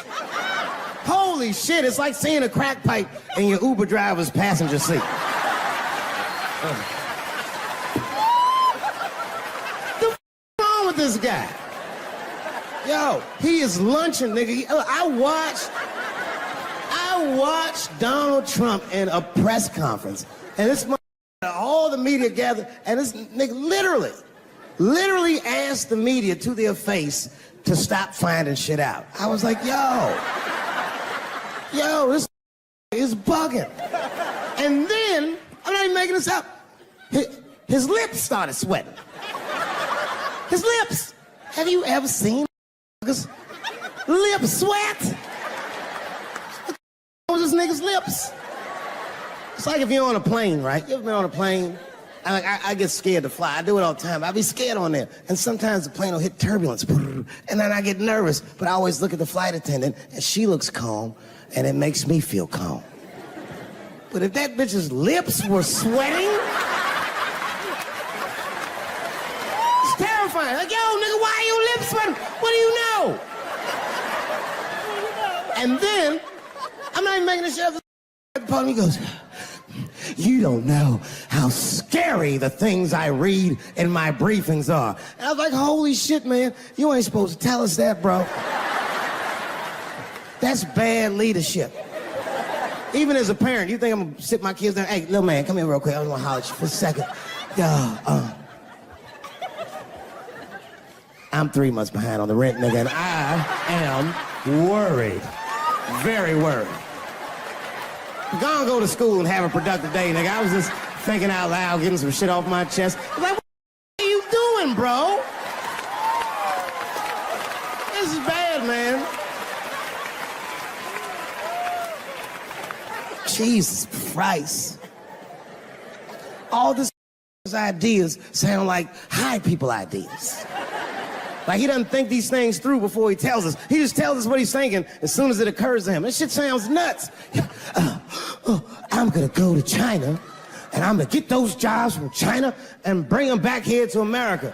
Holy shit, it's like seeing a crack pipe in your Uber driver's passenger seat. What's wrong with this guy? Yo, he is lunching, nigga. I watched Donald Trump in a press conference, and this all the media gathered, and this nigga literally asked the media to their face to stop finding shit out. I was like, yo, this is bugging. And then, I'm not even making this up, his lips started sweating. His lips. Have you ever seen lip sweat? What was this nigga's lips? It's like if you're on a plane, right? You ever been on a plane? I get scared to fly. I do it all the time. I be scared on there. And sometimes the plane will hit turbulence. And then I get nervous. But I always look at the flight attendant, and she looks calm, and it makes me feel calm. But if that bitch's lips were sweating, it's terrifying. Like, yo, nigga, why are your lips sweating? What do you know? And then, I'm not even making this shit up. He goes, you don't know how scary the things I read in my briefings are. And I was like, holy shit, man. You ain't supposed to tell us that, bro. That's bad leadership. Even as a parent, you think I'm gonna sit my kids down? Hey, little man, come here real quick. I just wanna holler at you for a second. I'm 3 months behind on the rent, nigga, and I am worried. Very worried. Go to school and have a productive day, nigga. I was just thinking out loud, getting some shit off my chest. I was like, what are you doing, bro? This is bad, man. Jesus Christ. All this ideas sound like high people ideas. Like, he doesn't think these things through before he tells us. He just tells us what he's thinking as soon as it occurs to him. This shit sounds nuts. I'm gonna go to China, and I'm gonna get those jobs from China and bring them back here to America.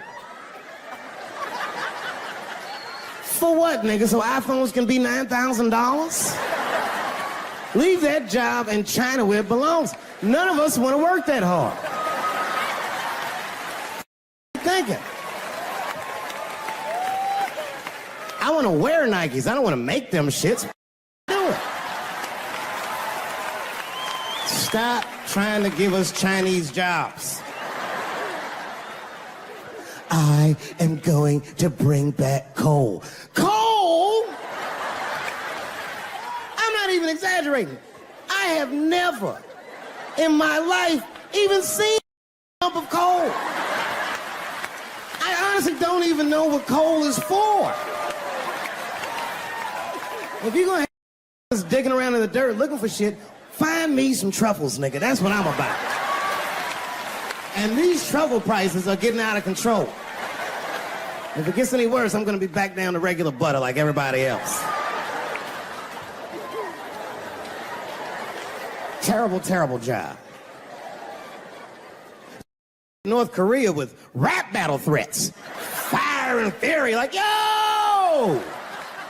For what, nigga? So iPhones can be $9,000? Leave that job in China where it belongs. None of us want to work that hard. Thinking. I want to wear Nikes. I don't want to make them shits. Do it. Stop trying to give us Chinese jobs. I am going to bring back coal. Coal? I'm not even exaggerating. I have never in my life even seen a lump of coal. I honestly don't even know what coal is for. If you're gonna have digging around in the dirt looking for shit, find me some truffles, nigga. That's what I'm about. And these truffle prices are getting out of control. If it gets any worse, I'm gonna be back down to regular butter like everybody else. Terrible, terrible job. North Korea with rap battle threats. Fire and fury, like, yo!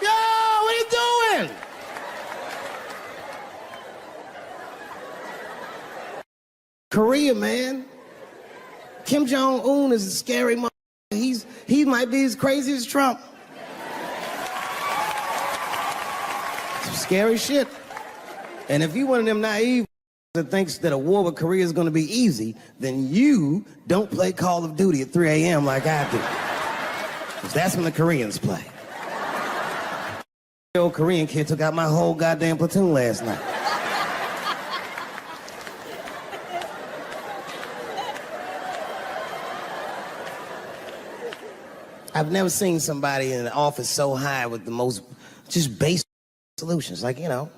Yo, what are you doing? Korea, man. Kim Jong-un is a scary mother. He might be as crazy as Trump. Some scary shit. And if you one of them naive that thinks that a war with Korea is going to be easy, then you don't play Call of Duty at 3 a.m. like I do. Because that's when the Koreans play. The old Korean kid took out my whole goddamn platoon last night. I've never seen somebody in an office so high with the most just basic solutions. Like, you know,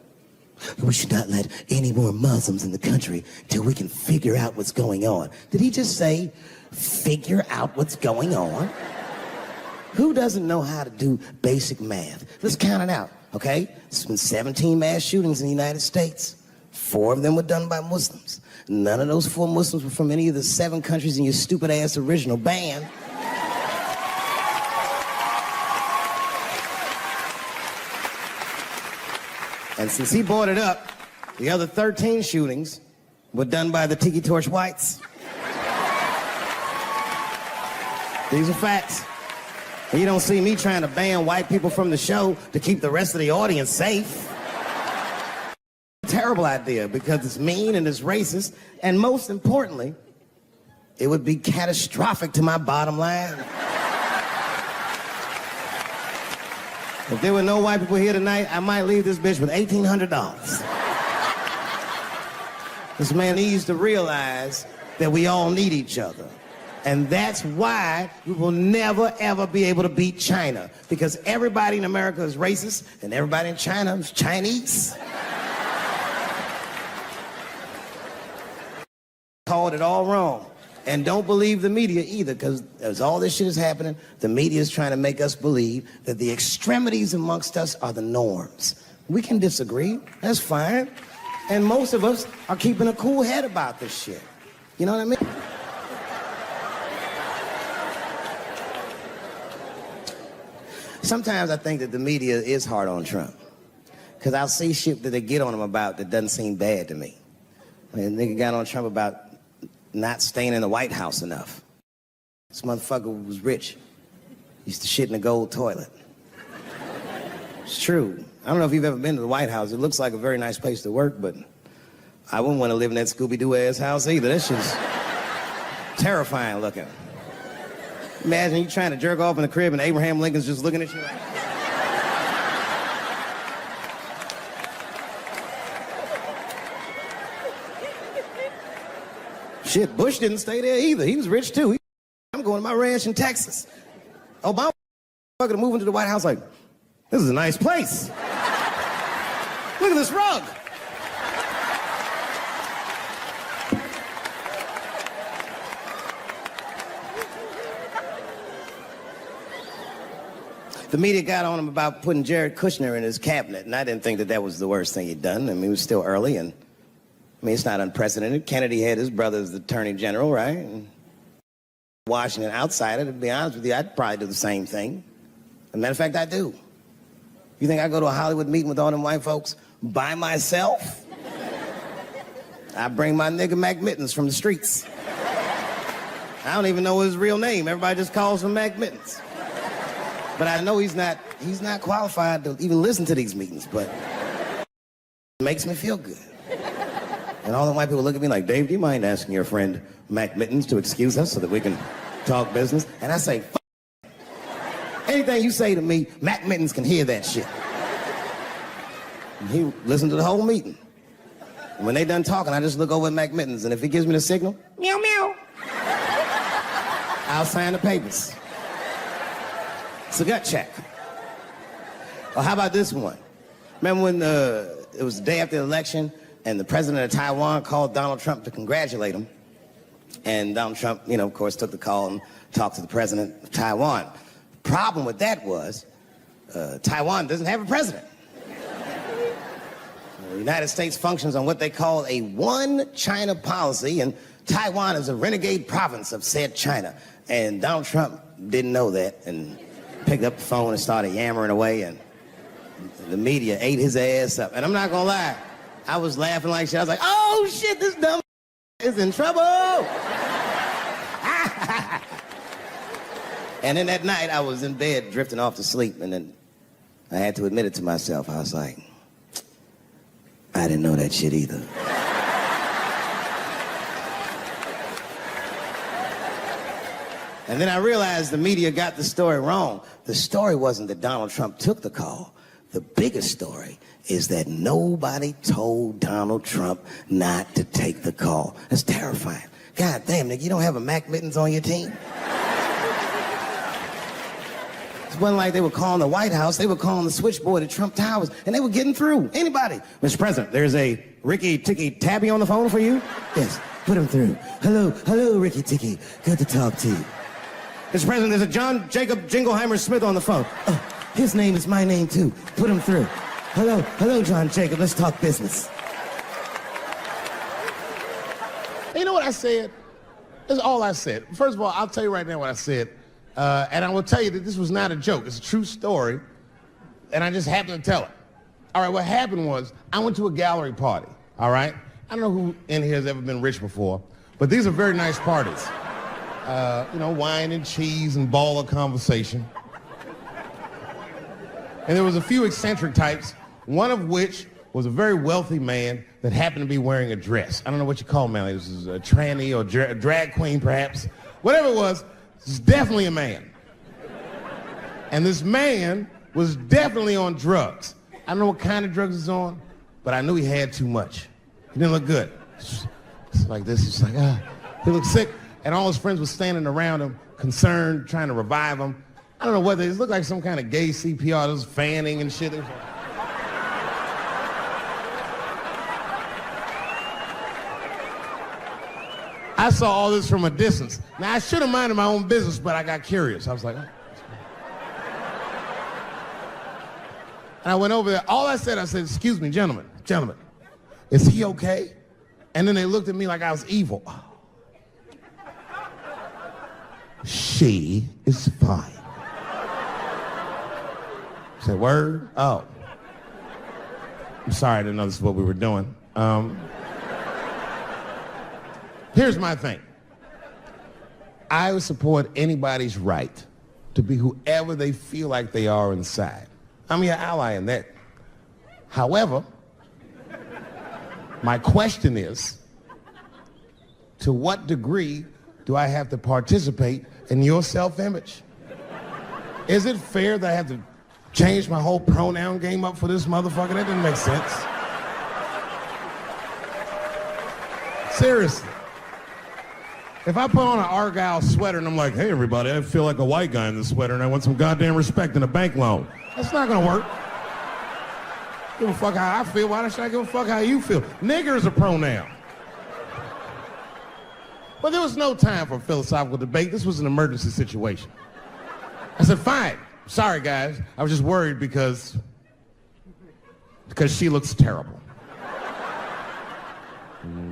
we should not let any more Muslims in the country till we can figure out what's going on. Did he just say, figure out what's going on? Who doesn't know how to do basic math? Let's count it out, okay? There's been 17 mass shootings in the United States. 4 of them were done by Muslims. None of those 4 Muslims were from any of the 7 countries in your stupid-ass original band. And since he brought it up, the other 13 shootings were done by the Tiki Torch whites. These are facts. And you don't see me trying to ban white people from the show to keep the rest of the audience safe. Terrible idea because it's mean and it's racist, and most importantly, it would be catastrophic to my bottom line. If there were no white people here tonight, I might leave this bitch with $1,800. This man needs to realize that we all need each other. And that's why we will never, ever be able to beat China. Because everybody in America is racist, and everybody in China is Chinese. Called it all wrong. And don't believe the media either, because as all this shit is happening, the media is trying to make us believe that the extremities amongst us are the norms. We can disagree, that's fine. And most of us are keeping a cool head about this shit. You know what I mean? Sometimes I think that the media is hard on Trump, because I'll see shit that they get on him about that doesn't seem bad to me. I mean, nigga got on Trump about not staying in the White House enough. This motherfucker was rich. Used to shit in a gold toilet. It's true. I don't know if you've ever been to the White House. It looks like a very nice place to work, but I wouldn't want to live in that Scooby-Doo ass house either. That shit's terrifying looking. Imagine you trying to jerk off in the crib and Abraham Lincoln's just looking at you like... Shit, Bush didn't stay there either. He was rich too. I'm going to my ranch in Texas. Obama fucking moving to the White House like, this is a nice place. Look at this rug. The media got on him about putting Jared Kushner in his cabinet, and I didn't think that that was the worst thing he'd done. I mean, it was still early, and I mean, it's not unprecedented. Kennedy had his brother as the attorney general, right? And Washington outsider, to be honest with you, I'd probably do the same thing. As a matter of fact, I do. You think I go to a Hollywood meeting with all them white folks by myself? I bring my nigga Mac Mittens from the streets. I don't even know his real name. Everybody just calls him Mac Mittens. But I know he's not qualified to even listen to these meetings, but it makes me feel good. And all the white people look at me like, Dave, do you mind asking your friend Mac Mittens to excuse us so that we can talk business? And I say, F***. Anything you say to me, Mac Mittens can hear that shit. And he listened to the whole meeting. And when they done talking, I just look over at Mac Mittens, and if he gives me the signal, meow, meow, I'll sign the papers. It's a gut check. Or how about this one? Remember when it was the day after the election and the president of Taiwan called Donald Trump to congratulate him? And Donald Trump, you know, of course, took the call and talked to the president of Taiwan. The problem with that was Taiwan doesn't have a president. The United States functions on what they call a one China policy, and Taiwan is a renegade province of said China. And Donald Trump didn't know that and picked up the phone and started yammering away, and the media ate his ass up. And I'm not gonna lie, I was laughing like shit. I was like, oh shit, this dumb is in trouble. And then that night I was in bed drifting off to sleep, and then I had to admit it to myself. I was like, I didn't know that shit either. And then I realized the media got the story wrong. The story wasn't that Donald Trump took the call. The biggest story is that nobody told Donald Trump not to take the call. That's terrifying. God damn, nigga, you don't have a Mac Mittens on your team? It wasn't like they were calling the White House. They were calling the switchboard at Trump Towers, and they were getting through. Anybody. Mr. President, there's a Ricky Ticky Tabby on the phone for you? Yes, put him through. Hello, Ricky Ticky. Good to talk to you. Mr. President, there's a John Jacob Jingleheimer Smith on the phone. Oh, his name is my name, too. Put him through. Hello, John Jacob. Let's talk business. You know what I said? That's all I said. First of all, I'll tell you right now what I said. And I will tell you that this was not a joke. It's a true story. And I just happened to tell it. All right, what happened was I went to a gallery party, all right? I don't know who in here has ever been rich before, but these are very nice parties. You know, wine and cheese and baller conversation. And there was a few eccentric types, one of which was a very wealthy man that happened to be wearing a dress. I don't know what you call man. This is a tranny or drag queen, perhaps. Whatever it was, it's definitely a man. And this man was definitely on drugs. I don't know what kind of drugs he's on, but I knew he had too much. He didn't look good. It's like this. It's like, he looked sick. And all his friends were standing around him, concerned, trying to revive him. I don't know whether it looked like some kind of gay CPR. There was fanning and shit. I saw all this from a distance. Now, I should have minded my own business, but I got curious. I was like, oh. And I went over there. All I said, excuse me, gentlemen, is he okay? And then they looked at me like I was evil. She is fine. I said, word? Oh. I'm sorry, I didn't know this is what we were doing. Here's my thing. I would support anybody's right to be whoever they feel like they are inside. I'm your ally in that. However, my question is, to what degree do I have to participate in your self-image? Is it fair that I have to change my whole pronoun game up for this motherfucker? That doesn't make sense. Seriously. If I put on an Argyle sweater and I'm like, hey everybody, I feel like a white guy in this sweater and I want some goddamn respect and a bank loan. That's not gonna work. Give a fuck how I feel. Why should I give a fuck how you feel? Nigger is a pronoun. But there was no time for philosophical debate. This was an emergency situation. I said, fine. Sorry, guys. I was just worried because she looks terrible.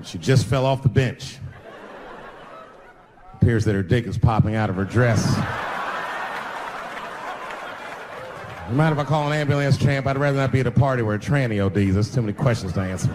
She just fell off the bench. Appears that her dick is popping out of her dress. You mind if I call an ambulance, champ? I'd rather not be at a party where a tranny ODs. There's too many questions to answer.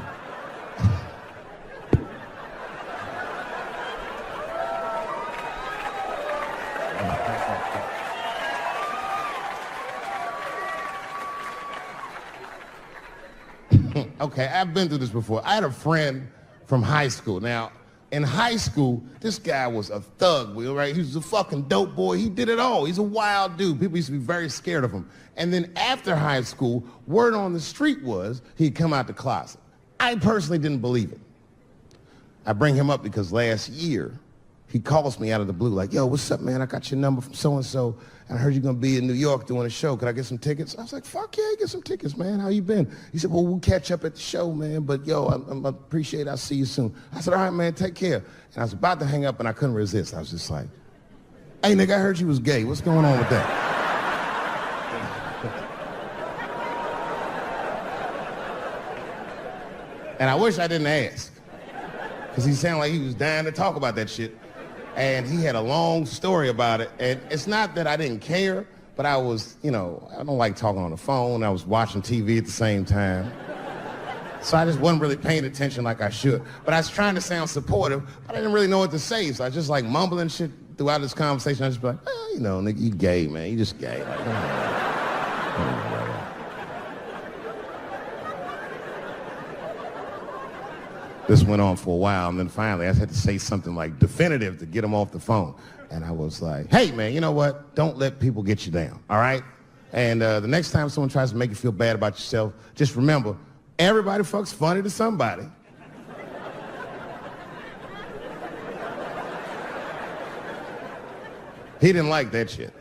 Okay, I've been through this before. I had a friend from high school. Now, in high school, this guy was a thug, right? He was a fucking dope boy. He did it all. He's a wild dude. People used to be very scared of him. And then after high school, word on the street was he'd come out the closet. I personally didn't believe it. I bring him up because last year, he calls me out of the blue like, yo, what's up, man? I got your number from so-and-so. I heard you're going to be in New York doing a show. Could I get some tickets? I was like, fuck yeah, get some tickets, man. How you been? He said, well, we'll catch up at the show, man. But, yo, I appreciate it. I'll see you soon. I said, all right, man, take care. And I was about to hang up, and I couldn't resist. I was just like, hey, nigga, I heard you was gay. What's going on with that? And I wish I didn't ask. Because he sounded like he was dying to talk about that shit. And he had a long story about it. And it's not that I didn't care, but I was, you know, I don't like talking on the phone. I was watching TV at the same time. So I just wasn't really paying attention like I should. But I was trying to sound supportive, but I didn't really know what to say. So I just like mumbling shit throughout this conversation. I just be like, oh, you know, nigga, you gay, man. You just gay. Like, This went on for a while, and then finally I had to say something like definitive to get him off the phone. And I was like, hey, man, you know what? Don't let people get you down, all right? And the next time someone tries to make you feel bad about yourself, just remember, everybody fucks funny to somebody. He didn't like that shit.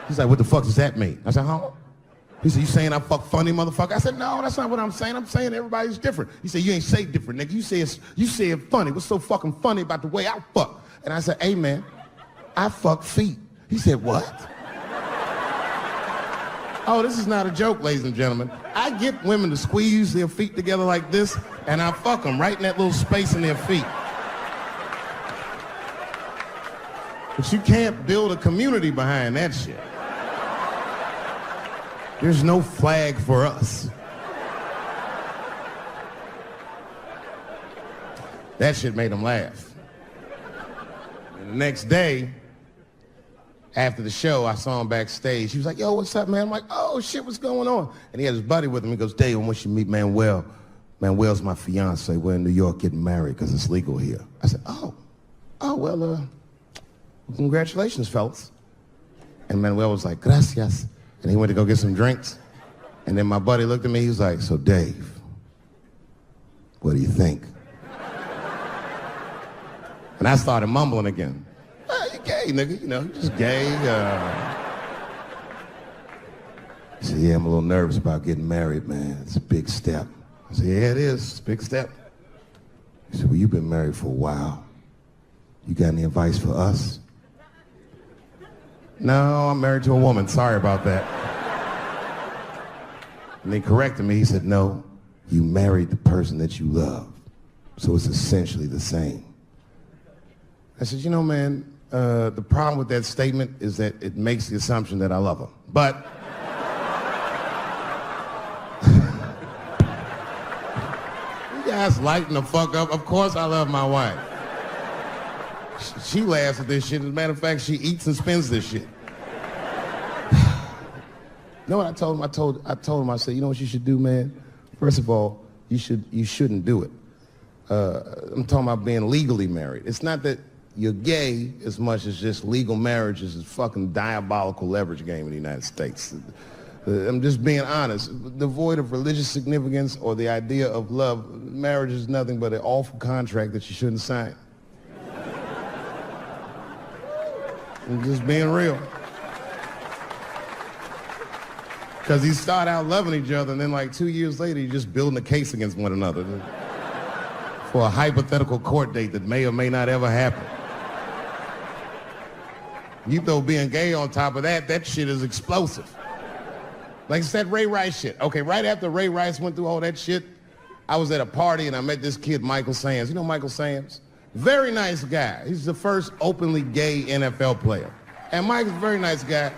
He's like, what the fuck does that mean? I said, huh? He said, you saying I fuck funny, motherfucker? I said, no, that's not what I'm saying. I'm saying everybody's different. He said, you ain't say different, nigga. You say it funny. What's so fucking funny about the way I fuck? And I said, hey, man, I fuck feet. He said, what? Oh, this is not a joke, ladies and gentlemen. I get women to squeeze their feet together like this, and I fuck them right in that little space in their feet. But you can't build a community behind that shit. There's no flag for us. That shit made him laugh. And the next day, after the show, I saw him backstage. He was like, yo, what's up, man? I'm like, oh, shit, what's going on? And he had his buddy with him. He goes, Dave, I want you to meet Manuel. Manuel's my fiance. We're in New York getting married because it's legal here. I said, well, congratulations, fellas. And Manuel was like, gracias. And he went to go get some drinks. And then my buddy looked at me. He was like, so, Dave, what do you think? And I started mumbling again. You gay, nigga, you know, just gay. He said, yeah, I'm a little nervous about getting married, man. It's a big step. I said, yeah, it is. It's a big step. He said, well, you've been married for a while. You got any advice for us? No, I'm married to a woman. Sorry about that. And they corrected me. He said, no, you married the person that you love. So it's essentially the same. I said, you know, man, the problem with that statement is that it makes the assumption that I love her. But you guys lighten the fuck up. Of course I love my wife. She laughs at this shit. As a matter of fact, she eats and spends this shit. You know what I told him? I told him, I said, you know what you should do, man? First of all, you shouldn't do it. I'm talking about being legally married. It's not that you're gay as much as just legal marriage is a fucking diabolical leverage game in the United States. I'm just being honest. Devoid of religious significance or the idea of love, marriage is nothing but an awful contract that you shouldn't sign. I'm just being real. Because you start out loving each other, and then like 2 years later, you're just building a case against one another for a hypothetical court date that may or may not ever happen. You throw being gay on top of that, that shit is explosive. Like it's that Ray Rice shit. Okay, right after Ray Rice went through all that shit, I was at a party and I met this kid, Michael Samms. You know Michael Samms? Very nice guy. He's the first openly gay NFL player. And Mike's a very nice guy,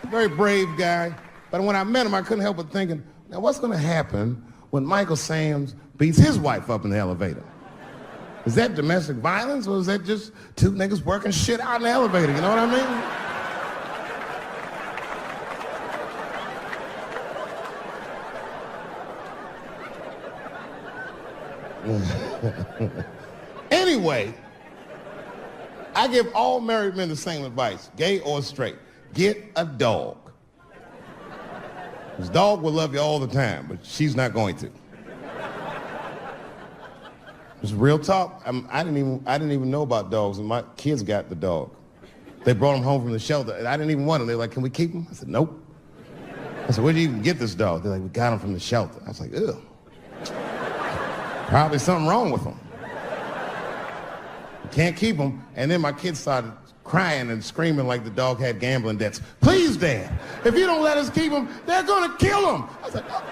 very brave guy. But when I met him, I couldn't help but thinking, now what's gonna happen when Michael Samms beats his wife up in the elevator? Is that domestic violence or is that just two niggas working shit out in the elevator? You know what I mean? Anyway, I give all married men the same advice, gay or straight. Get a dog. This dog will love you all the time, but she's not going to. It's real talk. I didn't even know about dogs, and my kids got the dog. They brought him home from the shelter, and I didn't even want him. They're like, can we keep him? I said, nope. I said, where'd you even get this dog? They're like, we got him from the shelter. I was like, ugh. Probably something wrong with him. We can't keep him. And then my kids started crying and screaming like the dog had gambling debts. Please, Dad, if you don't let us keep him, they're gonna kill him. I was like, oh.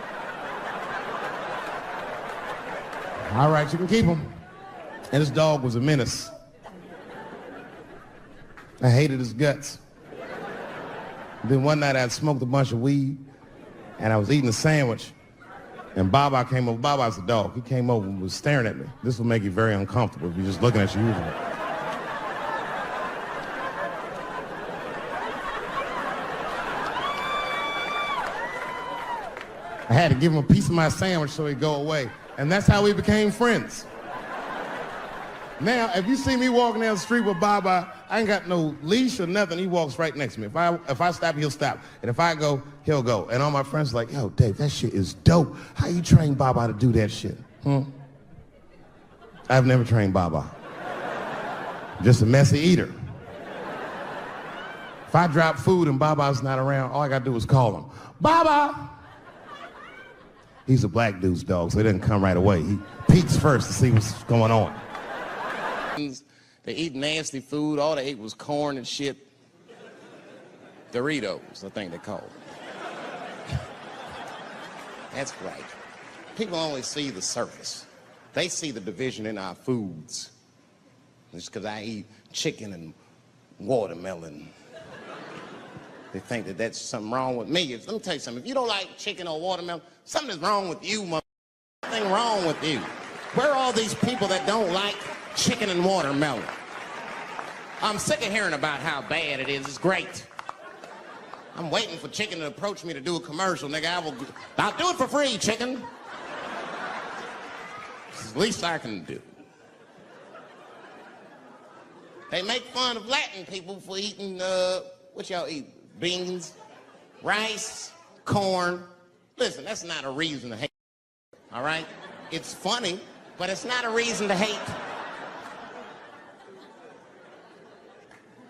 All right, you can keep him. And this dog was a menace. I hated his guts. Then one night I'd smoked a bunch of weed and I was eating a sandwich and Baba came over. Baba's the dog. He came over and was staring at me. This will make you very uncomfortable if you're just looking at you usually. I had to give him a piece of my sandwich so he'd go away. And that's how we became friends. Now, if you see me walking down the street with Baba, I ain't got no leash or nothing. He walks right next to me. If I stop, he'll stop. And if I go, he'll go. And all my friends are like, yo, Dave, that shit is dope. How you train Baba to do that shit? I've never trained Baba. Just a messy eater. If I drop food and Baba's not around, all I gotta do is call him. Baba! He's a black dude's dog, so he doesn't come right away. He peeks first to see what's going on. They eat nasty food. All they ate was corn and shit. Doritos, I think they call it. That's right. People only see the surface. They see the division in our foods. Just because I eat chicken and watermelon. They think that that's something wrong with me. Let me tell you something. If you don't like chicken or watermelon, something is wrong with you, mother. Something wrong with you. Where are all these people that don't like chicken and watermelon? I'm sick of hearing about how bad it is. It's great. I'm waiting for chicken to approach me to do a commercial, nigga. I'll do it for free, chicken. It's the least I can do. They make fun of Latin people for eating, what y'all eat? Beans, rice, corn. Listen, that's not a reason to hate, all right? It's funny, but it's not a reason to hate.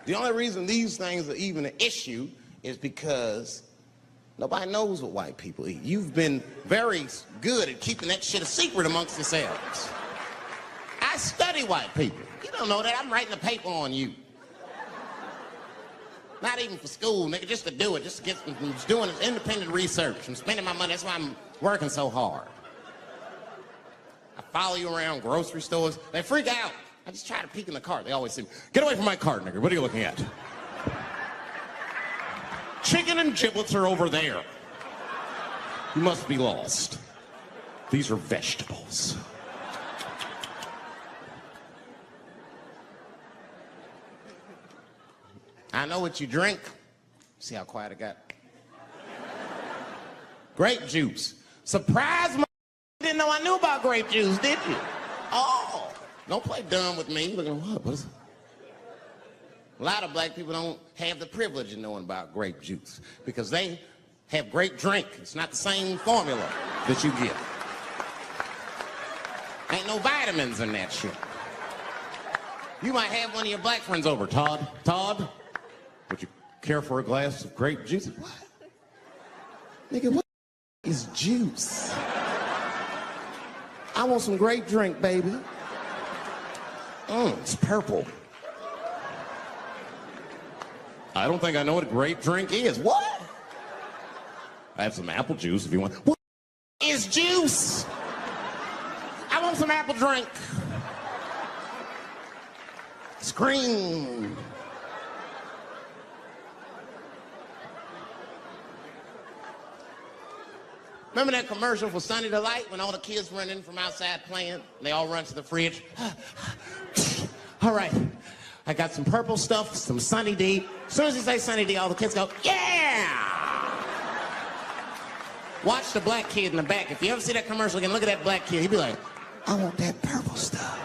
The only reason these things are even an issue is because nobody knows what white people eat. You've been very good at keeping that shit a secret amongst yourselves. I study white people. You don't know that. I'm writing a paper on you. Not even for school, nigga, just to do it, just to get, I'm just doing independent research. I'm spending my money, that's why I'm working so hard. I follow you around grocery stores. They freak out. I just try to peek in the cart. They always say, get away from my cart, nigga. What are you looking at? Chicken and giblets are over there. You must be lost. These are vegetables. I know what you drink. See how quiet I got? Grape juice. Surprise, my didn't know I knew about grape juice, did you? Oh, don't play dumb with me. Look at what is it? A lot of black people don't have the privilege of knowing about grape juice because they have grape drink. It's not the same formula that you get. Ain't no vitamins in that shit. You might have one of your black friends over. Todd, would you care for a glass of grape juice? What? Nigga, what is juice? I want some grape drink, baby. It's purple. I don't think I know what a grape drink is. What? I have some apple juice if you want. What is juice? I want some apple drink. Scream. Remember that commercial for Sunny Delight when all the kids run in from outside playing and they all run to the fridge? All right, I got some purple stuff, some Sunny D. As soon as you say Sunny D, all the kids go, yeah! Watch the black kid in the back. If you ever see that commercial again, look at that black kid. He'd be like, I want that purple stuff.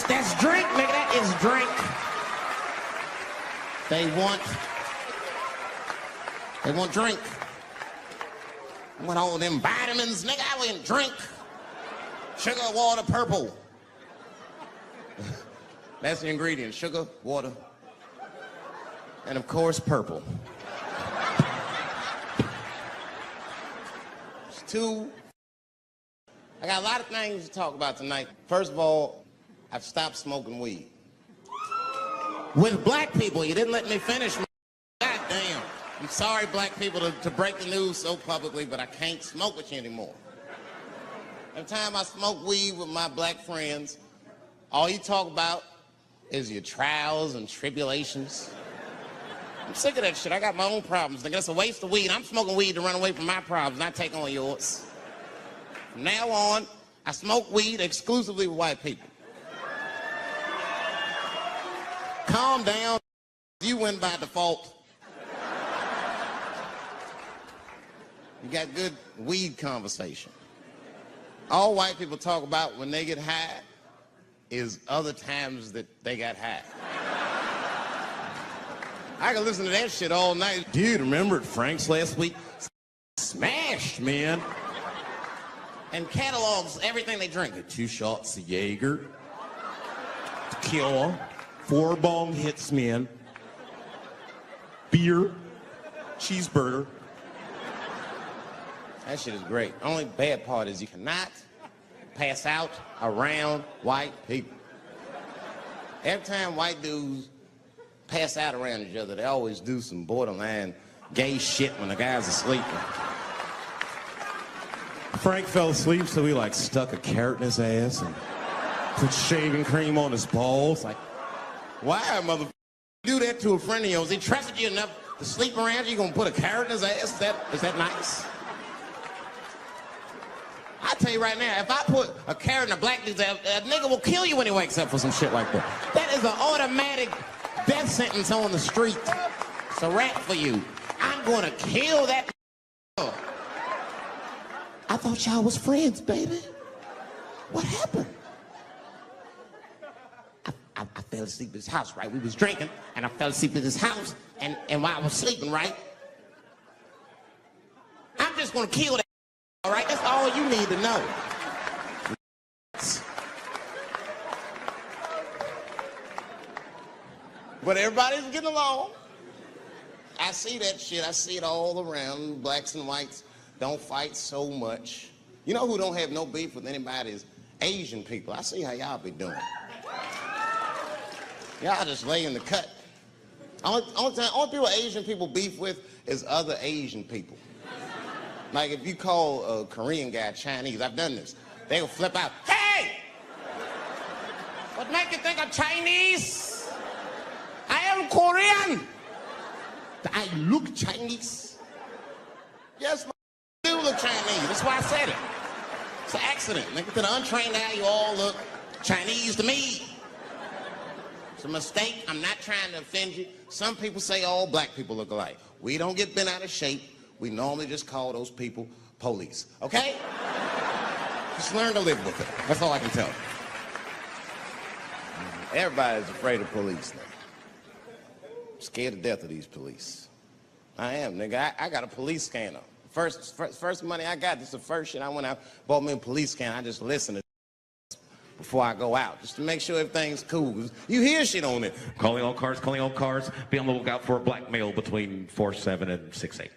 That's drink, nigga, that is drink. They want drink. I want all them vitamins, nigga, I want drink. Sugar, water, purple. That's the ingredient, sugar, water, and of course, purple. It's two. I got a lot of things to talk about tonight. First of all, I've stopped smoking weed. With black people, you didn't let me finish. God damn. I'm sorry, black people, to break the news so publicly, but I can't smoke with you anymore. Every time I smoke weed with my black friends, all you talk about is your trials and tribulations. I'm sick of that shit. I got my own problems. Nigga, that's a waste of weed. I'm smoking weed to run away from my problems, not take on yours. From now on, I smoke weed exclusively with white people. Calm down. You win by default. You got good weed conversation. All white people talk about when they get high is other times that they got high. I can listen to that shit all night. Dude, remember at Frank's last week? Smashed, man. And catalogs everything they drink. 2 shots of Jaeger, tequila, 4 bong hits, man, beer, cheeseburger. That shit is great. Only bad part is you cannot pass out around white people. Every time white dudes pass out around each other, they always do some borderline gay shit when the guys are sleeping. Frank fell asleep, so he like stuck a carrot in his ass and put shaving cream on his balls. Like, why, motherfucker? do that to a friend of yours. He trusted you enough to sleep around you. You gonna put a carrot in his ass? Is that nice? I tell you right now, if I put a carrot in a black dude's ass, a nigga will kill you when he wakes up for some shit like that. That is an automatic death sentence on the street. It's a rap for you. I'm gonna kill that. I thought y'all was friends, baby. What happened? I fell asleep at his house, right? We was drinking, and I fell asleep at his house, and while I was sleeping, right? I'm just gonna kill that, all right? That's all you need to know. But everybody's getting along. I see that shit. I see it all around. Blacks and whites don't fight so much. You know who don't have no beef with anybody is Asian people. I see how y'all be doing. Y'all just lay in the cut. Only people Asian people beef with is other Asian people. Like if you call a Korean guy Chinese, I've done this. They'll flip out, hey! What make you think I'm Chinese? I am Korean. I look Chinese. Yes, I do look Chinese. That's why I said it. It's an accident. Nigga, to the untrained eye, you all look Chinese to me. It's a mistake. I'm not trying to offend you. Some people say all black people look alike. We don't get bent out of shape. We normally just call those people police. Okay? Just learn to live with it. That's all I can tell you. Everybody's afraid of police now. I'm scared to death of these police. I am, nigga. I got a police scanner. First money I got, this is the first shit I went out, bought me a police scanner. I just listened to before I go out, just to make sure everything's cool. You hear shit on it. Calling all cars, be on the lookout for a black male between 4'7" and 6'8".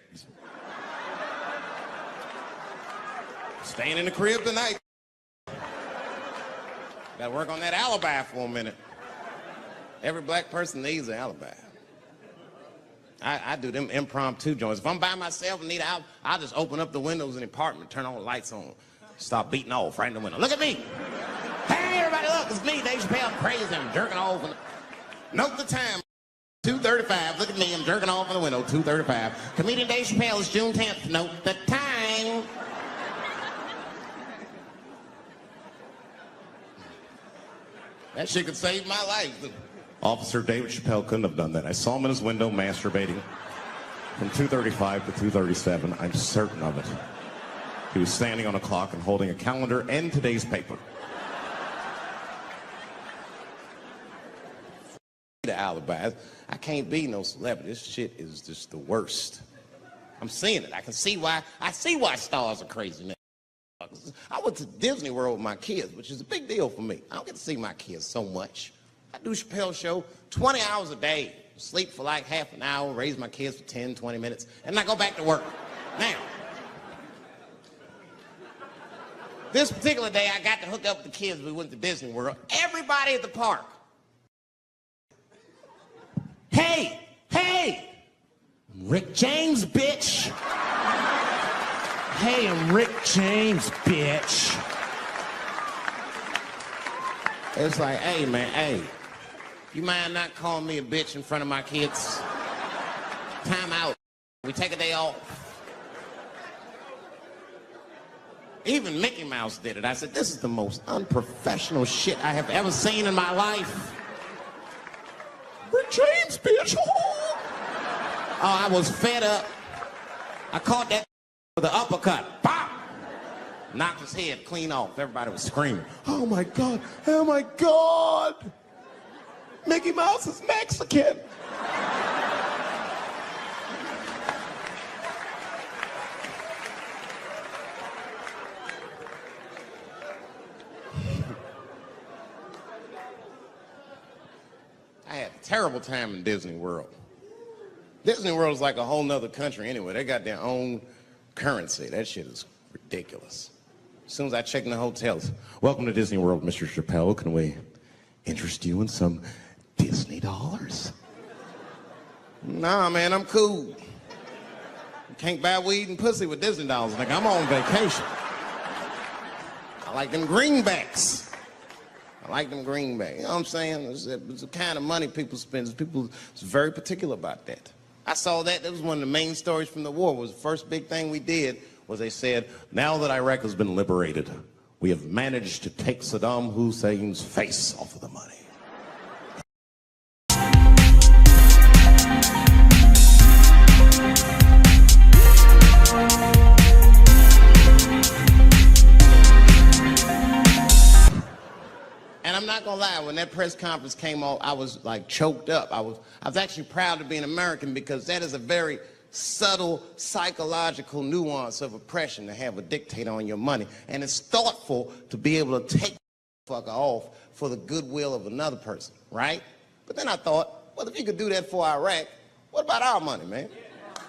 Staying in the crib tonight. Gotta work on that alibi for a minute. Every black person needs an alibi. I do them impromptu joints. If I'm by myself and need out, I'll just open up the windows in the apartment, turn all the lights on, start beating off right in the window. Look at me. Hey, everybody, look, it's me, Dave Chappelle. I'm crazy, I'm jerking off. Note the time, 2:35. Look at me, I'm jerking off in the window, 2:35. Comedian Dave Chappelle is June 10th. Note the time. That shit could save my life. Officer David Chappelle couldn't have done that. I saw him in his window masturbating from 2:35 to 2:37. I'm certain of it. He was standing on a clock and holding a calendar and today's paper. The alibi. I can't be no celebrity. This shit is just the worst. I'm seeing it. I can see why. I see why stars are crazy now. I went to Disney World with my kids, which is a big deal for me. I don't get to see my kids so much. I do Chappelle show 20 hours a day, sleep for like half an hour, raise my kids for 10, 20 minutes, and I go back to work. Now, this particular day, I got to hook up with the kids. We went to Disney World. Everybody at the park. Hey, I'm Rick James, bitch. Hey, I'm Rick James, bitch. It's like, hey, man, hey. You mind not calling me a bitch in front of my kids? Time out. We take a day off. Even Mickey Mouse did it. I said, this is the most unprofessional shit I have ever seen in my life. Rick James, bitch. Oh, I was fed up. I caught that with an uppercut. Bop! Knocked his head clean off. Everybody was screaming. Oh my God, oh my God. Mickey Mouse is Mexican. I had a terrible time in Disney World. Disney World is like a whole nother country anyway. They got their own currency. That shit is ridiculous. As soon as I check in the hotels, welcome to Disney World, Mr. Chappelle. Can we interest you in some Disney dollars? Nah, man, I'm cool. You can't buy weed and pussy with Disney dollars. Like, I'm on vacation. I like them greenbacks. I like them greenbacks. You know what I'm saying? It's the kind of money people spend. People is very particular about that. I saw that. That was one of the main stories from the war. Was the first big thing we did was they said, now that Iraq has been liberated, we have managed to take Saddam Hussein's face off of the money. And I'm not gonna lie, when that press conference came off, I was like choked up. I was actually proud to be an American because that is a very subtle psychological nuance of oppression to have a dictator on your money. And it's thoughtful to be able to take the fucker off for the goodwill of another person, right? But then I thought, well, if you could do that for Iraq, what about our money, man?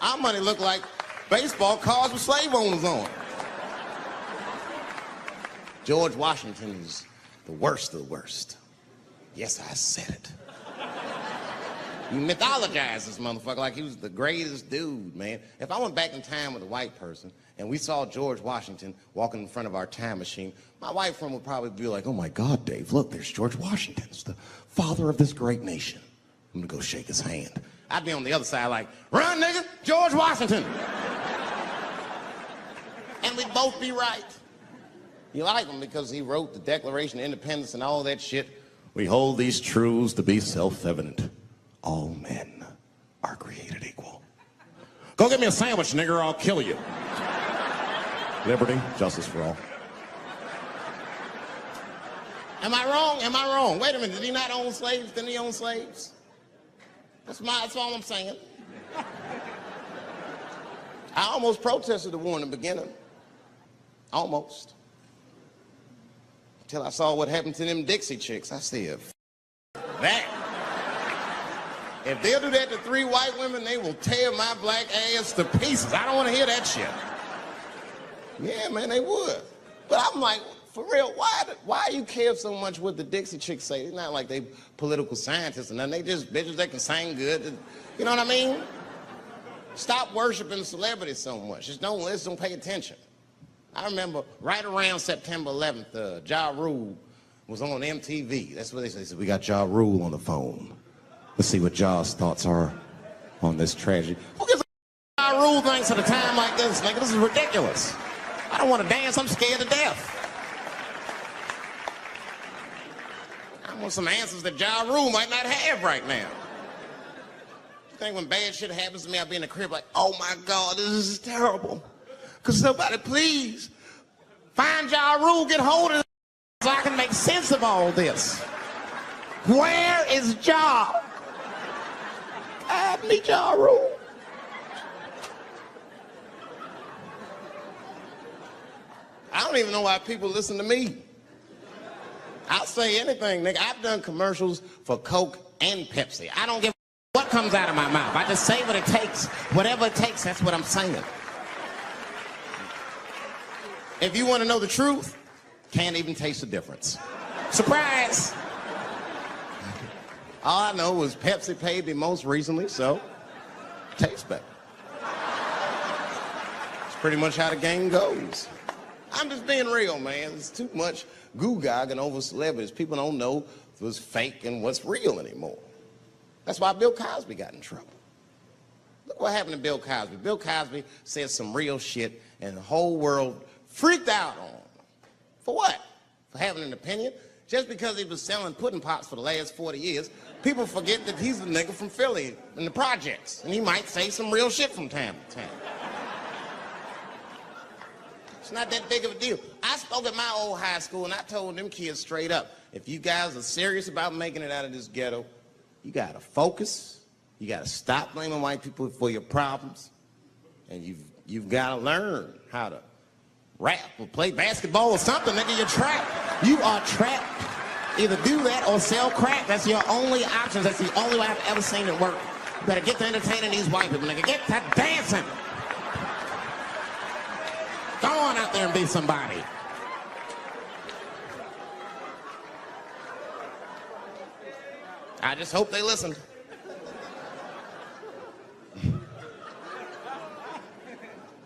Our money looked like baseball cards with slave owners on it. George Washington is the worst of the worst. Yes, I said it. You mythologize this motherfucker like he was the greatest dude, man. If I went back in time with a white person and we saw George Washington walking in front of our time machine, my white friend would probably be like, oh my God, Dave, look, there's George Washington. It's the father of this great nation. I'm gonna go shake his hand. I'd be on the other side like, run, nigga, George Washington. And we'd both be right. You like him because he wrote the Declaration of Independence and all that shit. We hold these truths to be self-evident. All men are created equal. Go get me a sandwich, nigger, or I'll kill you. Liberty, justice for all. Am I wrong? Am I wrong? Wait a minute, did he not own slaves? Didn't he own slaves? That's all I'm saying. I almost protested the war in the beginning. Almost. Until I saw what happened to them Dixie chicks. I said, that. If they'll do that to 3 white women, they will tear my black ass to pieces. I don't want to hear that shit. Yeah, man, they would. But I'm like, for real, why you care so much what the Dixie chicks say? It's not like they political scientists or nothing. They just bitches that can sing good. You know what I mean? Stop worshiping celebrities so much. Just don't listen, don't pay attention. I remember right around September 11th, Ja Rule was on MTV. That's what they said. We got Ja Rule on the phone. Let's see what Ja's thoughts are on this tragedy. Who gives a Ja Rule thinks at a time like this? Like, this is ridiculous. I don't want to dance. I'm scared to death. I want some answers that Ja Rule might not have right now. You think when bad shit happens to me, I'll be in the crib like, oh my God, this is terrible. Could somebody please find Ja Rule, get hold of it so I can make sense of all this? Where is Ja? I need Ja Rule. I don't even know why people listen to me. I'll say anything, nigga. I've done commercials for Coke and Pepsi. I don't give a what comes out of my mouth. I just say what it takes. Whatever it takes, that's what I'm saying. If you want to know the truth, can't even taste the difference. Surprise! All I know was Pepsi paid me most recently, so tastes better. It's pretty much how the game goes. I'm just being real, man. There's too much goo-gagging over celebrities. People don't know what's fake and what's real anymore. That's why Bill Cosby got in trouble. Look what happened to Bill Cosby. Bill Cosby said some real shit, and the whole world freaked out on him. For what? For having an opinion? Just because he was selling pudding pops for the last 40 years, people forget that he's a nigga from Philly in the projects, and he might say some real shit from time to time. It's not that big of a deal. I spoke at my old high school, and I told them kids straight up, if you guys are serious about making it out of this ghetto, you gotta focus, you gotta stop blaming white people for your problems, and you've gotta learn how to rap or play basketball or something, nigga. You're trapped. You are trapped. Either do that or sell crack. That's your only options. That's the only way I've ever seen it work. You better get to entertaining these white people, nigga. Get to dancing. Go on out there and be somebody. I just hope they listened.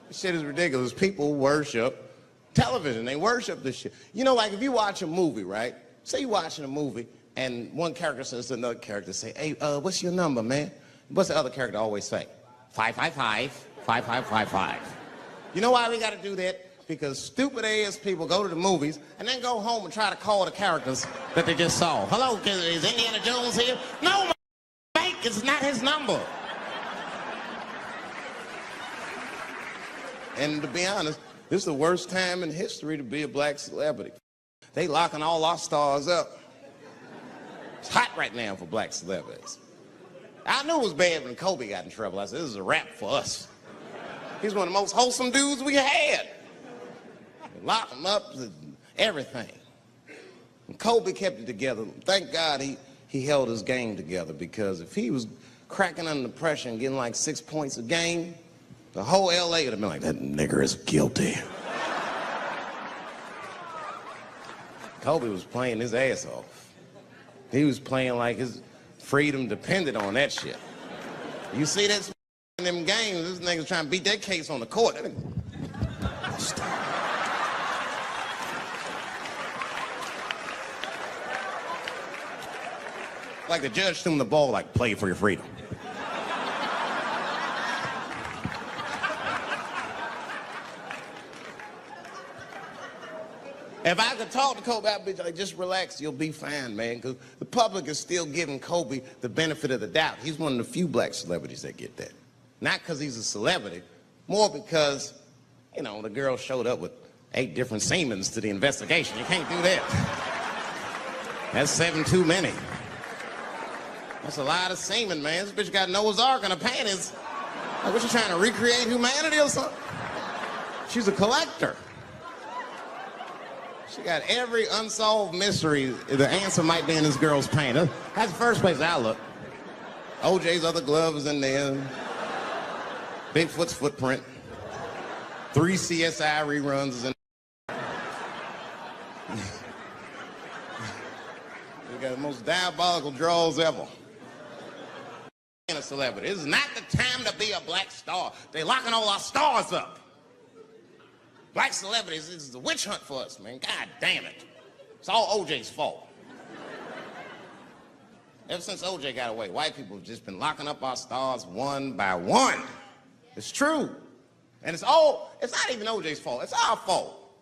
This shit is ridiculous. People worship television. They worship this shit. You know, like if you watch a movie, right? Say you're watching a movie, and one character says to another character, say, hey, what's your number, man? What's the other character always say? 555, 5555. You know why we gotta do that? Because stupid ass people go to the movies and then go home and try to call the characters that they just saw. Hello, is Indiana Jones here? No, fake, it's not his number. And to be honest, this is the worst time in history to be a black celebrity. They locking all our stars up. It's hot right now for black celebrities. I knew it was bad when Kobe got in trouble. I said, this is a wrap for us. He's one of the most wholesome dudes we had. Lock him up, everything. And Kobe kept it together. Thank God he held his game together, because if he was cracking under pressure and getting like 6 points a game, the whole LA would have been like, that nigger is guilty. Kobe was playing his ass off. He was playing like his freedom depended on that shit. You see that in them games, this nigga's trying to beat that case on the court. Like the judge threw him the ball, like, play for your freedom. If I could talk to Kobe, I'd be like, just relax, you'll be fine, man. Because the public is still giving Kobe the benefit of the doubt. He's one of the few black celebrities that get that. Not because he's a celebrity, more because, you know, the girl showed up with 8 different semens to the investigation. You can't do that. That's 7 too many. That's a lot of semen, man. This bitch got Noah's Ark in her panties. Like, what, you trying to recreate humanity or something? She's a collector. She got every unsolved mystery. The answer might be in this girl's paint. That's the first place I look. OJ's other glove is in there. Bigfoot's footprint. 3 CSI reruns is in there. We got the most diabolical draws ever. A celebrity. This is not the time to be a black star. They're locking all our stars up. Black celebrities, this is a witch hunt for us, man. God damn it. It's all OJ's fault. Ever since OJ got away, white people have just been locking up our stars one by one. It's true. And it's not even OJ's fault. It's our fault.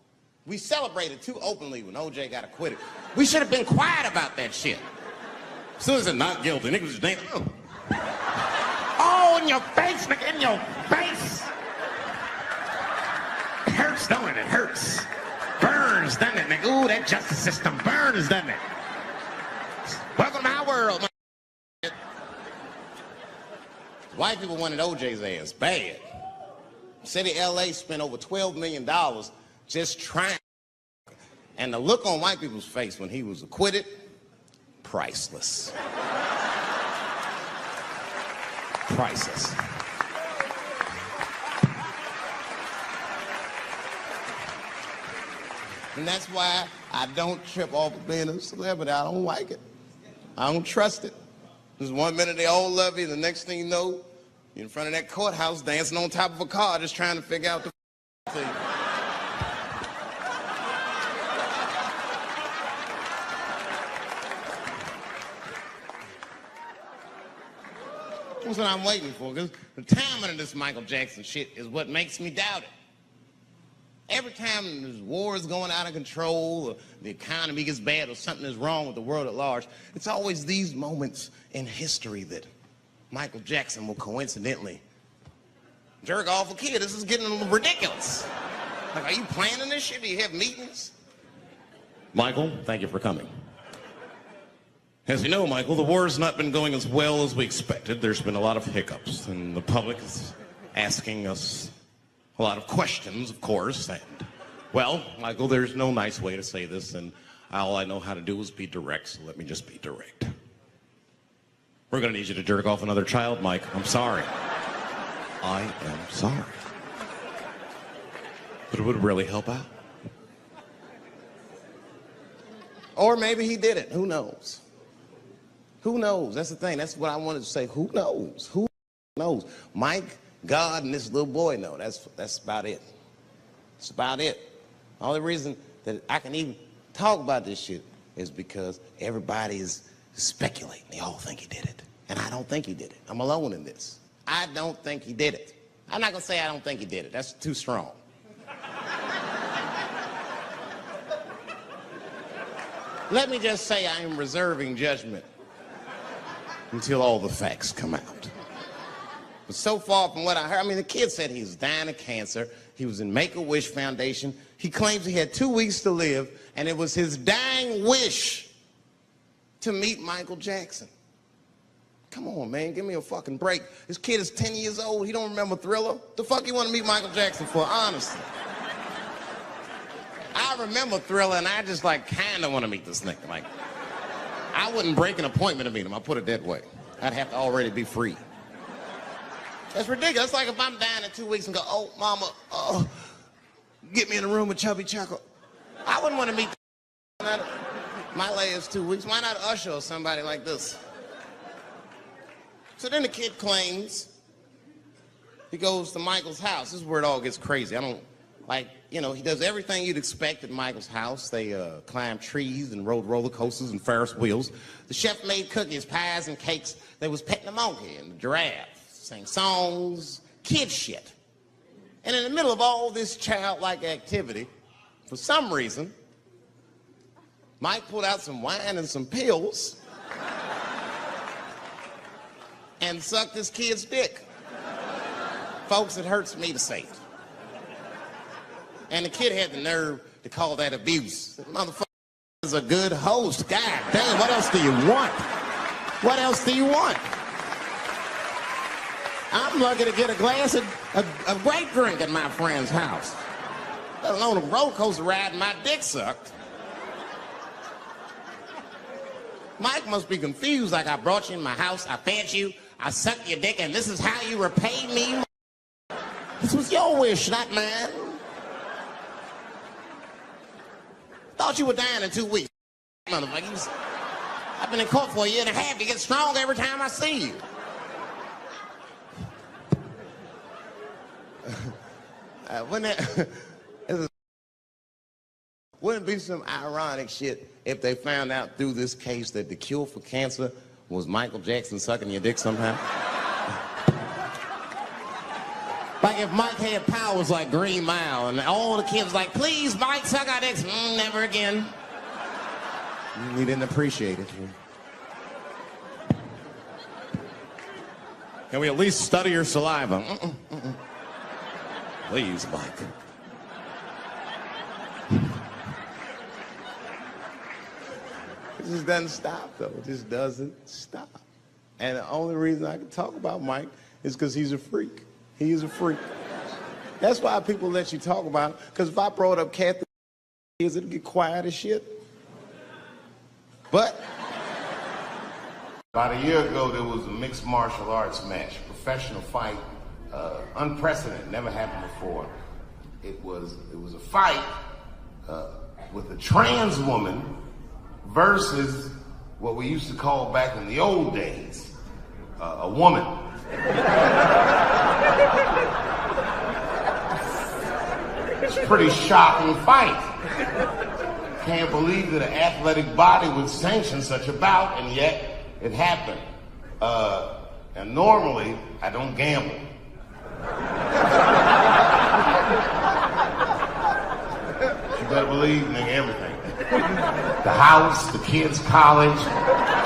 We celebrated too openly when OJ got acquitted. We should have been quiet about that shit. As soon as it's not guilty, niggas just dancing. Oh, in your face, nigga, in your face. It hurts, don't it? It hurts. Burns, doesn't it, nigga? Ooh, that justice system burns, doesn't it? Welcome to my world, man. White people wanted OJ's ass bad. City of LA spent over $12 million just trying. And the look on white people's face when he was acquitted, priceless. Priceless. And that's why I don't trip off of being a celebrity. I don't like it. I don't trust it. There's 1 minute they all love you, the next thing you know, you're in front of that courthouse dancing on top of a car just trying to figure out the thing. That's what I'm waiting for, because the timing of this Michael Jackson shit is what makes me doubt it. Every time there's wars going out of control, or the economy gets bad, or something is wrong with the world at large, it's always these moments in history that Michael Jackson will coincidentally jerk off a kid. This is getting ridiculous. Like, are you planning this shit? Do you have meetings? Michael, thank you for coming. As you know, Michael, the war's not been going as well as we expected. There's been a lot of hiccups, and the public is asking us a lot of questions, of course. And, well, Michael, there's no nice way to say this, and all I know how to do is be direct, so let me just be direct. We're going to need you to jerk off another child, Mike. I'm sorry. I am sorry. But it would really help out. Or maybe he did it. Who knows? Who knows? That's the thing. That's what I wanted to say. Who knows? Who knows? Mike, God, and this little boy know. That's about it. That's about it. The only reason that I can even talk about this shit is because everybody is speculating. They all think he did it. And I don't think he did it. I'm alone in this. I don't think he did it. I'm not going to say I don't think he did it. That's too strong. Let me just say I am reserving judgment until all the facts come out. But so far from what I heard, I mean, the kid said he was dying of cancer. He was in Make-A-Wish Foundation. He claims he had 2 weeks to live, and it was his dying wish to meet Michael Jackson. Come on, man, give me a fucking break. This kid is 10 years old. He don't remember Thriller. The fuck you want to meet Michael Jackson for, honestly? I remember Thriller, and I just, like, kind of want to meet this nigga. Like, I wouldn't break an appointment to meet him. I'll put it that way. I'd have to already be free. That's ridiculous. It's like if I'm dying in 2 weeks and go, oh, mama, get me in a room with Chubby Chuckle. I wouldn't want to meet my last 2 weeks. Why not Usher or somebody like this? So then the kid claims he goes to Michael's house. This is where it all gets crazy. I don't, like, you know, he does everything you'd expect at Michael's house. They climbed trees and rode roller coasters and Ferris wheels. The chef made cookies, pies, and cakes. They was petting the monkey and the giraffe, sang songs, kid shit. And in the middle of all this childlike activity, for some reason, Mike pulled out some wine and some pills and sucked this kid's dick. Folks, it hurts me to say it. And the kid had the nerve to call that abuse. That motherfucker is a good host. God damn, what else do you want? What else do you want? I'm lucky to get a glass of great drink at my friend's house. Let alone a roller coaster ride and my dick sucked. Mike must be confused, like I brought you in my house, I fed you, I sucked your dick, and this is how you repay me? This was your wish, not mine. Thought you were dying in 2 weeks, motherfuckers. I've been in court for 1.5 years. You get stronger every time I see you. Wouldn't it be some ironic shit if they found out through this case that the cure for cancer was Michael Jackson sucking your dick somehow? Like if Mike had powers like Green Mile and all the kids like, please, Mike, suck our dicks. Never again. He didn't appreciate it. Can we at least study your saliva? Please, Mike. It just doesn't stop, though. It just doesn't stop. And the only reason I can talk about Mike is because he's a freak. He is a freak. That's why people let you talk about him. Because if I brought up Kathy, it'd get quiet as shit. But about a year ago, there was a mixed martial arts match, professional fight, unprecedented, never happened before. It was a fight with a trans woman versus what we used to call back in the old days, a woman. It's a pretty shocking fight. Can't believe that an athletic body would sanction such a bout, and yet it happened. And normally, I don't gamble. You better believe, nigga, everything. The house, the kids' college,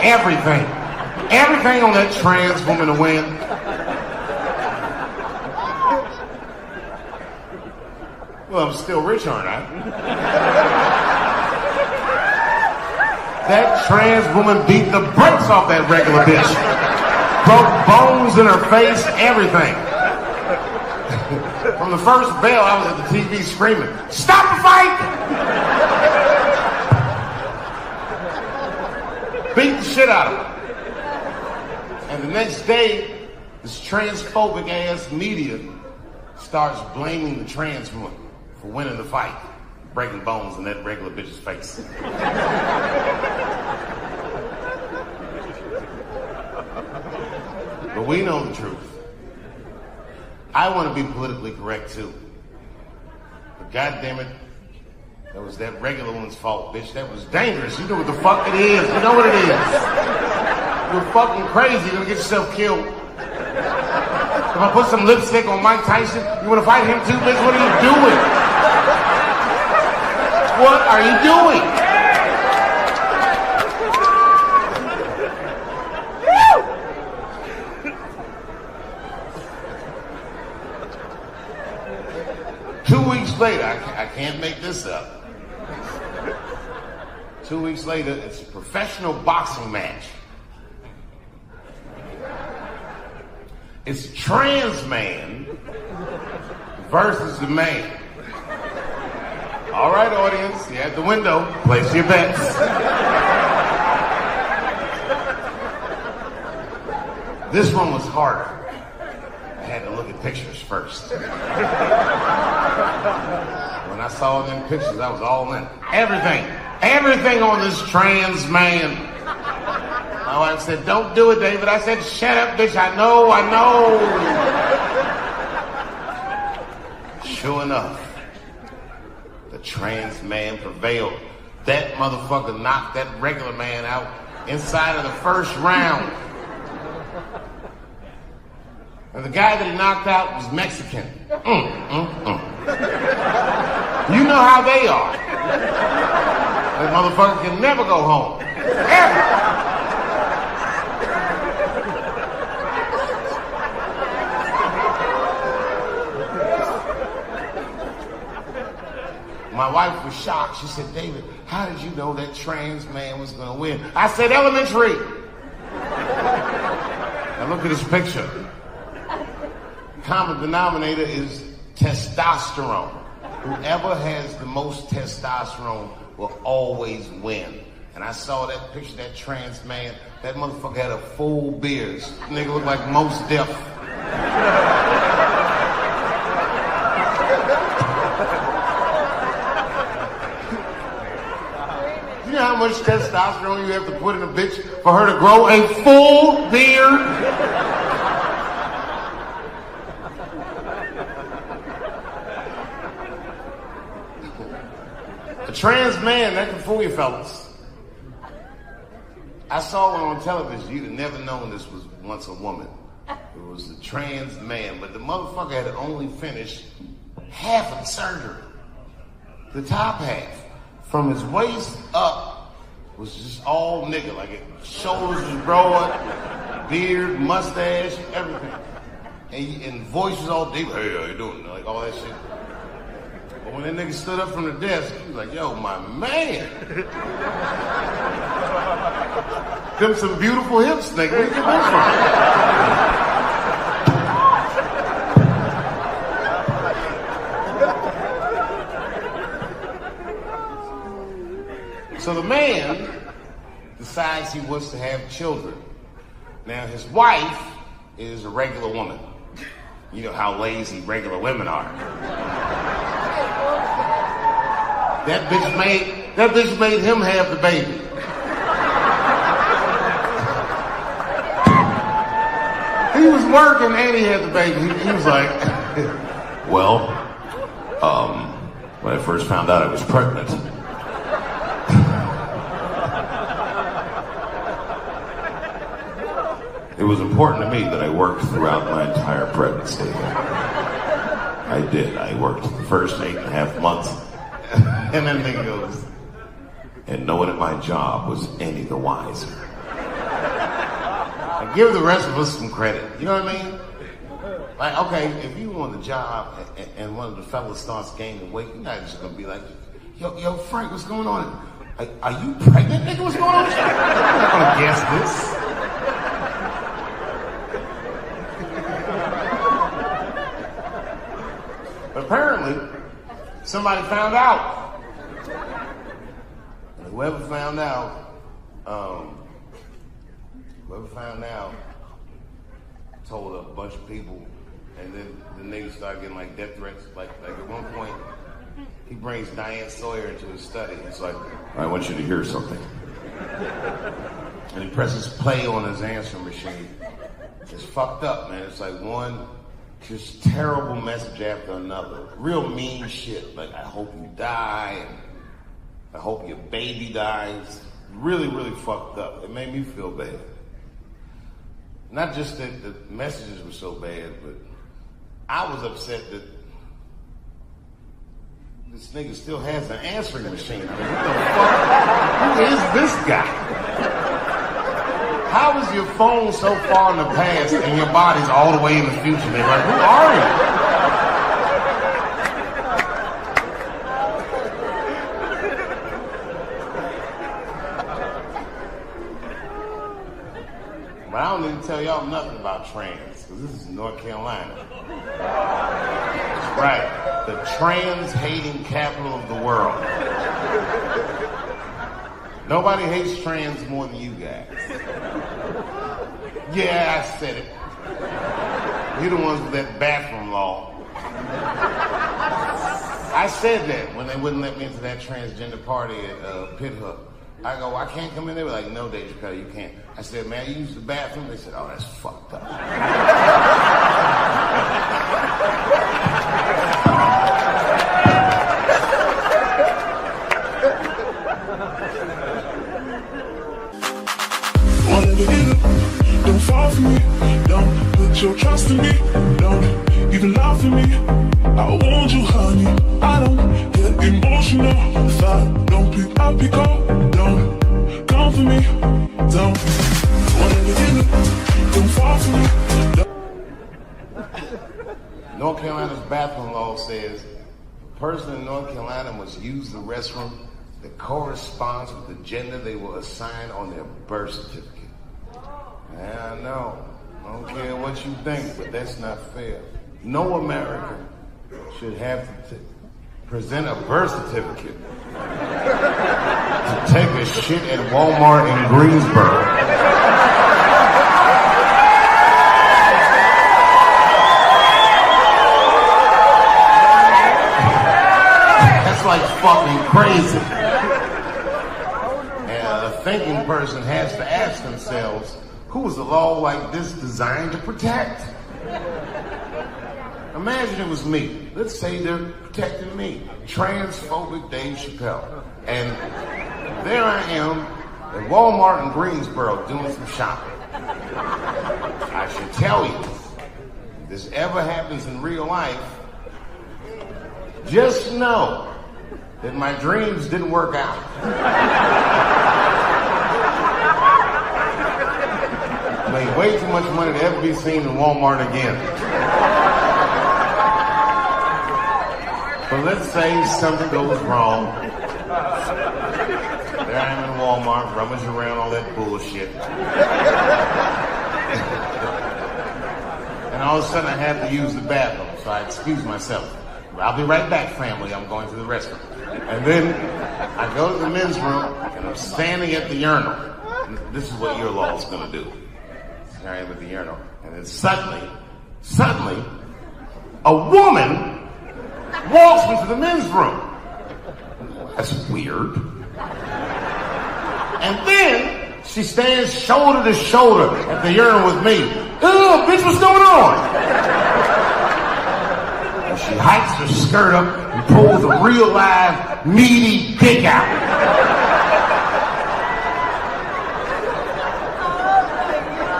everything. Everything on that trans woman to win. Well, I'm still rich, aren't I? That trans woman beat the brakes off that regular bitch. Broke bones in her face, everything. From the first bell, I was at the TV screaming, "Stop the fight!" Beat the shit out of her. And the next day, this transphobic ass media starts blaming the trans woman for winning the fight, breaking bones in that regular bitch's face. But we know the truth. I want to be politically correct too. But goddammit, That was that regular one's fault, bitch. That was dangerous. You know what the fuck it is. You know what it is. You're fucking crazy. You're gonna get yourself killed. If I put some lipstick on Mike Tyson, you wanna fight him too, bitch? What are you doing? What are you doing? 2 weeks later, I can't make this up. 2 weeks later, it's a professional boxing match. It's trans man versus the man. All right, audience, you're at the window. Place your bets. This one was harder. I had to look at pictures first. When I saw them pictures, I was all in. Everything on this trans man. My wife said, "Don't do it, David." I said, "Shut up, bitch, I know. Sure enough, the trans man prevailed. That motherfucker knocked that regular man out inside of the first round. And the guy that he knocked out was Mexican. You know how they are. That motherfucker can never go home. Ever. My wife was shocked. She said, "David, how did you know that trans man was going to win?" I said, "Elementary." Now look at this picture. Common denominator is testosterone. Whoever has the most testosterone will always win. And I saw that picture, that trans man. That motherfucker had a full beard. This nigga looked like Mos Def. You know how much testosterone you have to put in a bitch for her to grow a full beard? A trans man, that can fool you fellas. I saw one on television. You'd have never known this was once a woman. It was a trans man, but the motherfucker had only finished half of the surgery. The top half. From his waist up was just all nigga. Like his shoulders was broad, beard, mustache, everything. And voice was all deep. "Hey, how you doing?" Like all that shit. But when that nigga stood up from the desk, he was like, "Yo, my man." Them some beautiful hips, nigga. Where you get those from? So the man decides he wants to have children. Now his wife is a regular woman. You know how lazy regular women are. That bitch made him have the baby. He was working and he had the baby. He was like, "Well, when I first found out I was pregnant, it was important to me that I worked throughout my entire pregnancy." I did. I worked the first 8.5 months. And then he goes, "And no one at my job was any the wiser." I give the rest of us some credit. You know what I mean? Like, okay, if you on the job and one of the fellas starts gaining weight, you're not just gonna be like, yo, Frank, what's going on? Are you pregnant, nigga? What's going on? I'm not gonna guess this. But apparently, somebody found out. And whoever found out told a bunch of people, and then the niggas started getting like death threats. Like at one point, he brings Diane Sawyer into his study. He's like, "I want you to hear something." And he presses play on his answering machine. It's fucked up, man. It's like one just terrible message after another. Real mean shit. Like, "I hope you die." And I hope your baby dies. Really, really fucked up. It made me feel bad. Not just that the messages were so bad, but I was upset that this nigga still has an answering machine. I mean, what the fuck? Who is this guy? How is your phone so far in the past and your body's all the way in the future? They're like, who are you? But I don't need to tell y'all nothing about trans, because this is North Carolina. That's right, the trans-hating capital of the world. Nobody hates trans more than you guys. Yeah, I said it. You're the ones with that bathroom law. I said that when they wouldn't let me into that transgender party at Pit Hook. I go, I can't come in. They were like, no, Dave Chappelle, you can't. I said, man, you use the bathroom? They said, oh, that's fucked up. Don't fall for me, don't put your trust in me, don't even lie for me. I want you, honey, I don't get emotional. If I don't pick up, pick up, don't come for me, don't fall for me. North Carolina's bathroom law says a person in North Carolina must use the restroom that corresponds with the gender they were assigned on their birth certificate. Yeah, I know. I don't care what you think, but that's not fair. No American should have to present a birth certificate to take a shit at Walmart in Greensboro. That's like fucking crazy. And a thinking person has to ask themselves, who is a law like this designed to protect? Imagine it was me. Let's say they're protecting me, transphobic Dave Chappelle. And there I am at Walmart in Greensboro doing some shopping. I should tell you, if this ever happens in real life, just know that my dreams didn't work out. I made way too much money to ever be seen in Walmart again. But let's say something goes wrong. There I am in Walmart, rummaging around all that bullshit. And all of a sudden I have to use the bathroom, so I excuse myself. I'll be right back, family. I'm going to the restroom. And then I go to the men's room, and I'm standing at the urinal. And this is what your law is going to do. There I am at the urinal. And then suddenly, a woman walks into the men's room. That's weird. And then she stands shoulder to shoulder at the urinal with me. Ugh, bitch, what's going on? And she hikes her skirt up and pulls a real live, meaty dick out.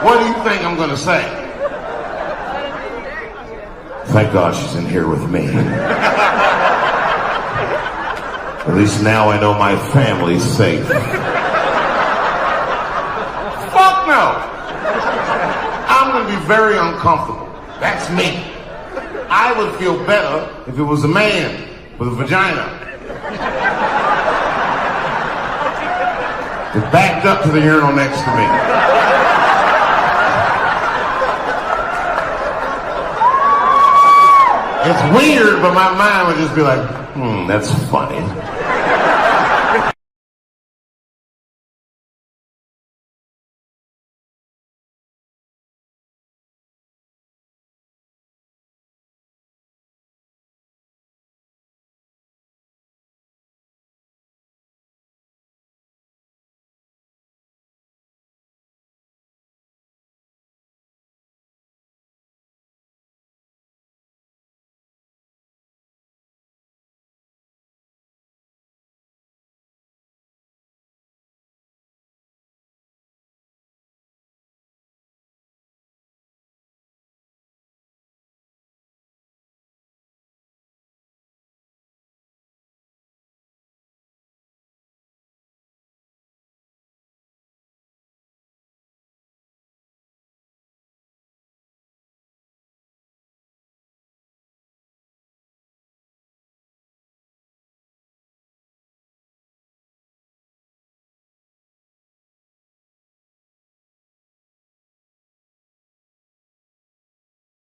What do you think I'm going to say? Thank God she's in here with me. At least now I know my family's safe. Fuck no! I'm going to be very uncomfortable. That's me. I would feel better if it was a man with a vagina. It backed up to the urinal next to me. It's weird, but my mind would just be like, that's funny.